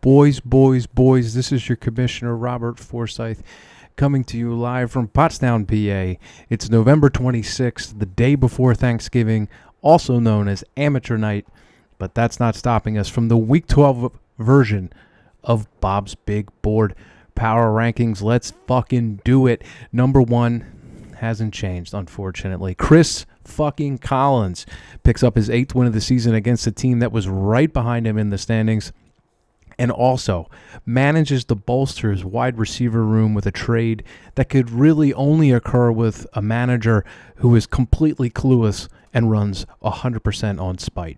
Boys, this is your Commissioner Robert Forsyth coming to you live from Pottstown, PA. It's November 26th, the day before Thanksgiving, also known as Amateur Night, but that's not stopping us from the Week 12 version of Bob's Big Board Power Rankings. Let's fucking do it. Number one hasn't changed, unfortunately. Chris fucking Collins picks up his 8th win of the season against a team that was right behind him in the standings, and also manages to bolster his wide receiver room with a trade that could really only occur with a manager who is completely clueless and runs 100% on spite.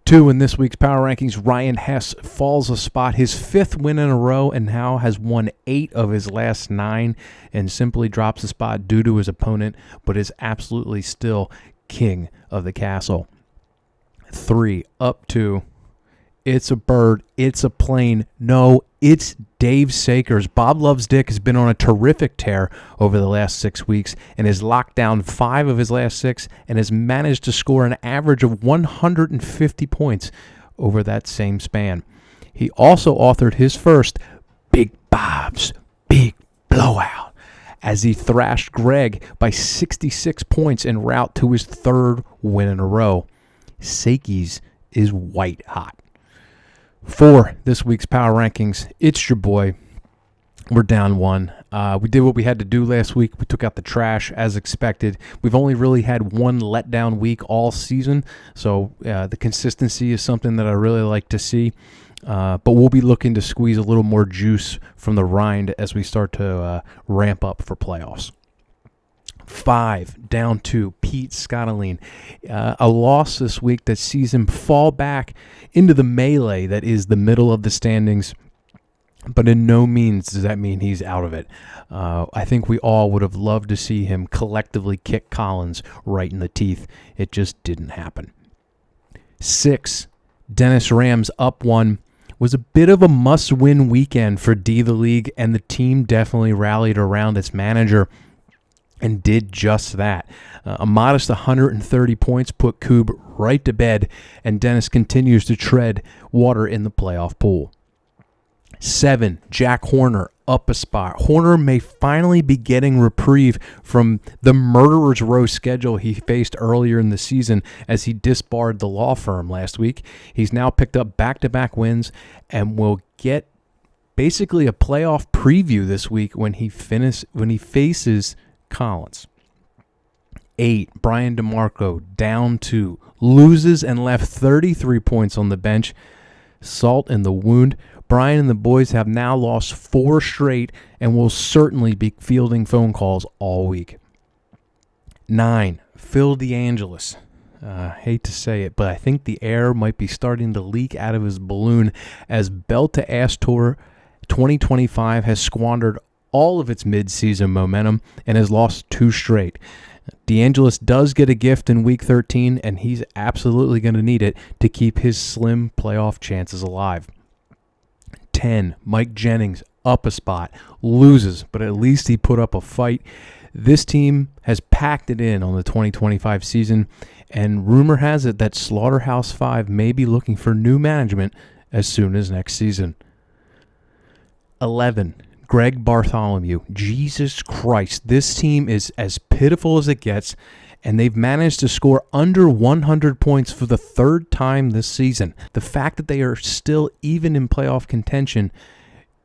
2 in this week's Power Rankings, Ryan Hess falls a spot, his 5th win in a row, and now has won 8 of his last 9, and simply drops a spot due to his opponent, but is absolutely still king of the castle. 3 up to It's a bird. It's a plane. No, it's Dave Sakers. Bob Loves Dick has been on a terrific tear over the last 6 weeks and has locked down 5 of his last 6 and has managed to score an average of 150 points over that same span. He also authored his first Big Bob's Big Blowout as he thrashed Greg by 66 points en route to his 3rd win in a row. Sakey's is white hot. 4 this week's Power Rankings, it's your boy. We're down 1. We did what we had to do last week. We took out the trash as expected. We've only really had one letdown week all season, so the consistency is something that I really like to see. But we'll be looking to squeeze a little more juice from the rind as we start to ramp up for playoffs. 5 down to Pete Scottolene. A loss this week that sees him fall back into the melee that is the middle of the standings, but in no means does that mean he's out of it. I think we all would have loved to see him collectively kick Collins right in the teeth. It just didn't happen. 6, Dennis Rams up 1. Was a bit of a must-win weekend for D the League, and the team definitely rallied around its manager and did just that. A modest 130 points put Coob right to bed, and Dennis continues to tread water in the playoff pool. 7, Jack Horner up a spot. Horner may finally be getting reprieve from the murderer's row schedule he faced earlier in the season as he disbarred the law firm last week. He's now picked up back-to-back wins and will get basically a playoff preview this week when he faces Collins. 8, Brian DeMarco down 2, loses and left 33 points on the bench. Salt in the wound. Brian and the boys have now lost 4 straight and will certainly be fielding phone calls all week. 9, Phil DeAngelis. Hate to say it, but I think the air might be starting to leak out of his balloon as Belt to Ass Tour 2025 has squandered all of its mid-season momentum and has lost 2 straight. DeAngelis does get a gift in Week 13, and he's absolutely going to need it to keep his slim playoff chances alive. 10, Mike Jennings up a spot, loses, but at least he put up a fight. This team has packed it in on the 2025 season, and rumor has it that Slaughterhouse 5 may be looking for new management as soon as next season. 11, Greg Bartholomew. Jesus Christ, this team is as pitiful as it gets, and they've managed to score under 100 points for the 3rd time this season. The fact that they are still even in playoff contention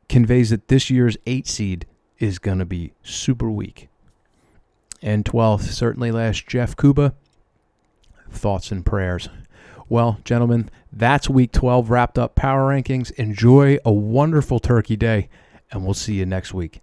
conveys that this year's 8 seed is going to be super weak. And 12th, certainly last Jeff Kuba. Thoughts and prayers. Well, gentlemen, that's Week 12 wrapped up Power Rankings. Enjoy a wonderful Turkey Day, and we'll see you next week.